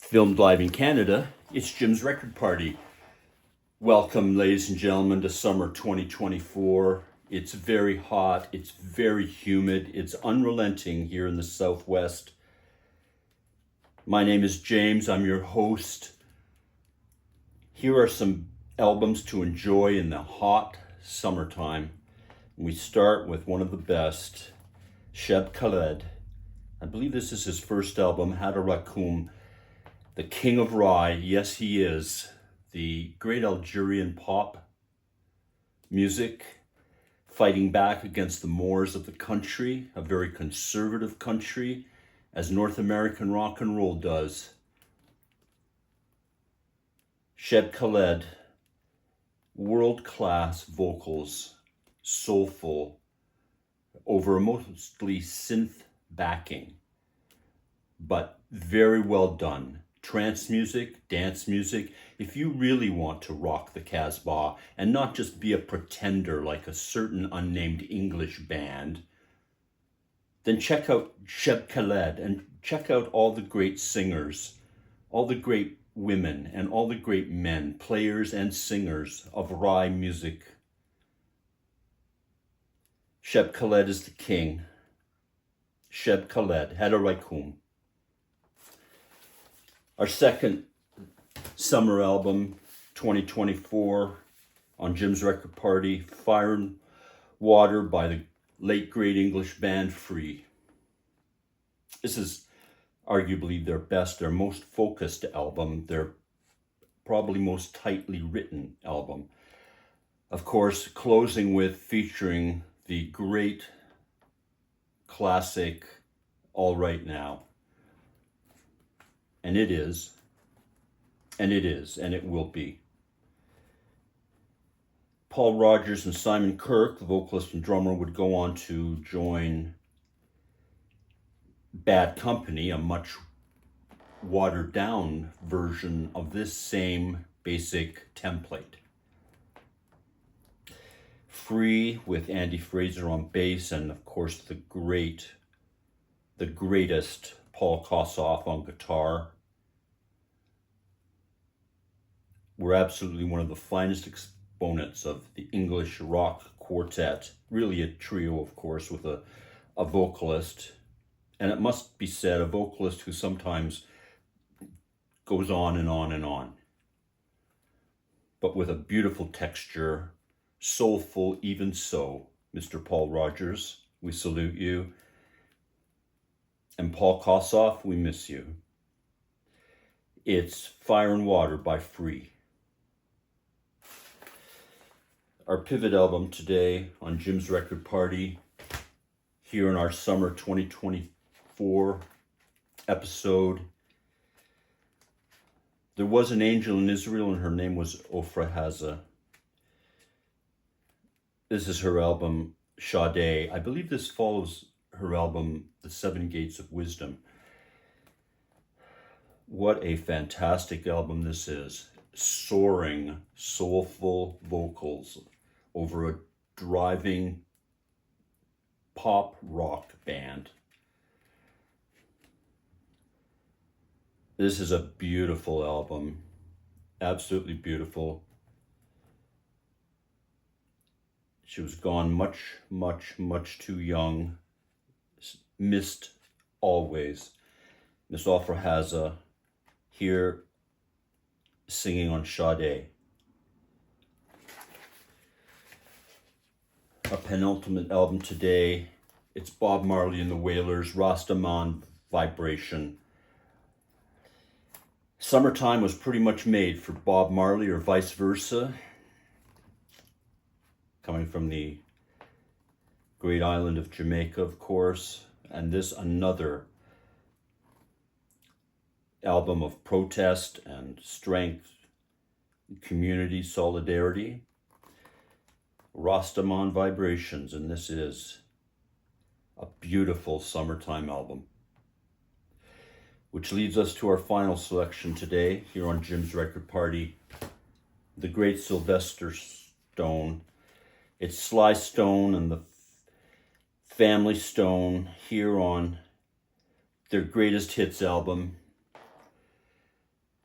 Filmed live in Canada, it's Jim's Record Party. Welcome, ladies and gentlemen, to summer 2024. It's very hot, it's very humid, it's unrelenting here in the Southwest. My name is James, I'm your host. Here are some albums to enjoy in the hot summertime. We start with one of the best, Cheb Khaled. I believe this is his first album, Hada Rakoum. The King of Rye, yes he is, the great Algerian pop music, fighting back against the Moors of the country, a very conservative country, as North American rock and roll does. Cheb Khaled, world-class vocals, soulful, over a mostly synth backing, but very well done. Trance music, dance music. If you really want to rock the Casbah and not just be a pretender like a certain unnamed English band, then check out Cheb Khaled and check out all the great singers, all the great women and all the great men, players and singers of Rye music. Cheb Khaled is the king. Cheb Khaled, Hada Rakoum. Our second summer album, 2024, on Jim's Record Party, Fire and Water by the late great English band Free. This is arguably their best, their most focused album, their probably most tightly written album. Of course, closing with featuring the great classic All Right Now. And it is, and it will be. Paul Rodgers and Simon Kirke, the vocalist and drummer, would go on to join Bad Company, a much watered down version of this same basic template. Free with Andy Fraser on bass and of course the greatest Paul Kossoff on guitar. We're absolutely one of the finest exponents of the English rock quartet. Really a trio, of course, with a vocalist. And it must be said, a vocalist who sometimes goes on and on and on. But with a beautiful texture, soulful even so. Mr. Paul Rodgers, we salute you. And Paul Kossoff, we miss you. It's Fire and Water by Free. Our pivot album today on Jim's Record Party, here in our summer 2024 episode. There was an angel in Israel and her name was Ofra Haza. This is her album, Sade. I believe this follows her album, The Seven Gates of Wisdom. What a fantastic album this is. Soaring, soulful vocals over a driving pop rock band. This is a beautiful album. Absolutely beautiful. She was gone much too young. Missed always. Miss Ofra Haza here singing on Sade. Our penultimate album today, it's Bob Marley and the Wailers, Rastaman Vibration. Summertime was pretty much made for Bob Marley or vice versa. Coming from the great island of Jamaica, of course. And this another album of protest and strength, community solidarity. Rastaman Vibrations, and this is a beautiful summertime album. Which leads us to our final selection today here on Jim's Record Party, the great Sylvester Stone. It's Sly Stone and the Family Stone here on their greatest hits album,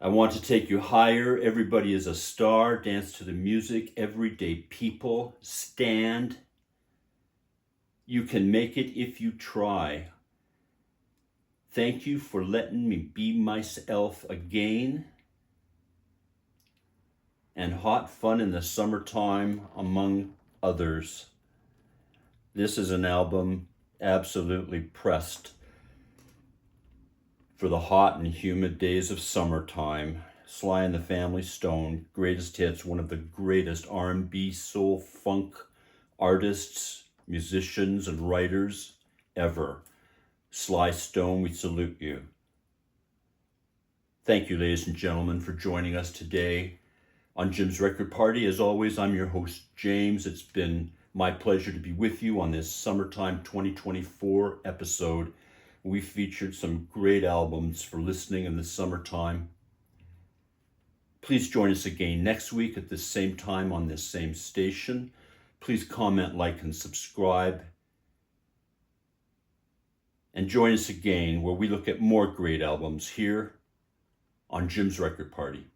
I want to take you higher. Everybody is a star. Dance to the music. Everyday people. Stand. You can make it if you try. Thank you for letting me be myself again. And Hot Fun in the Summertime, among others. This is an album absolutely pressed for the hot and humid days of summertime. Sly and the Family Stone, greatest hits, one of the greatest R&B, soul, funk artists, musicians, and writers ever. Sly Stone, we salute you. Thank you, ladies and gentlemen, for joining us today on Jim's Record Party. As always, I'm your host, James. It's been my pleasure to be with you on this Summertime 2024 episode. We featured some great albums for listening in the summertime. Please join us again next week at the same time on this same station. Please comment, like, and subscribe. And join us again where we look at more great albums here on Jim's Record Party.